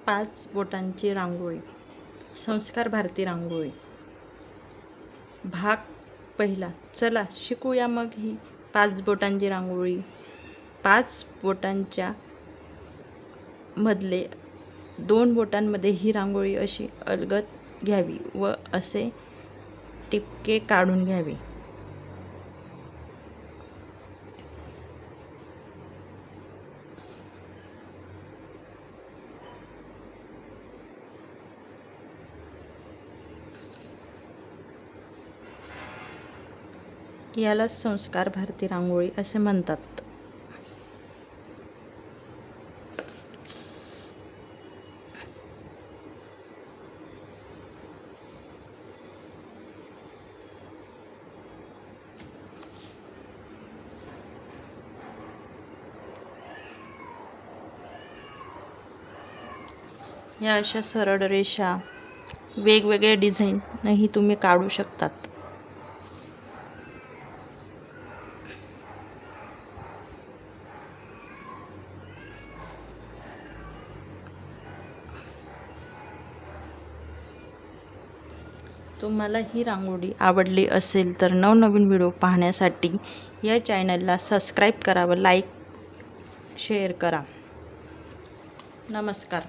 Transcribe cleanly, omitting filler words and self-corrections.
5 बोटांची रांगोळी. संस्कार भारती रांगोळी. भाग पहिला. चला शिकूया मग ही 5 बोटांची रांगोळी. 5 बोटांच्या मधले 2 बोटांमध्ये ही रांगोळी अशी अलगद घ्यावी व असे टिपके काढून घ्यावे. याला संस्कार भारती रांगोळी असे म्हणतात. या अशा सरळ रेषा वेगवेगळे डिझाईनही तुम्ही काढू शकतात. तुम्हाला ही रांगोळी आवडली असेल तर नवनवीन व्हिडिओ पाहण्यासाठी या चॅनलला सबस्क्राईब करा व लाईक शेअर करा. नमस्कार.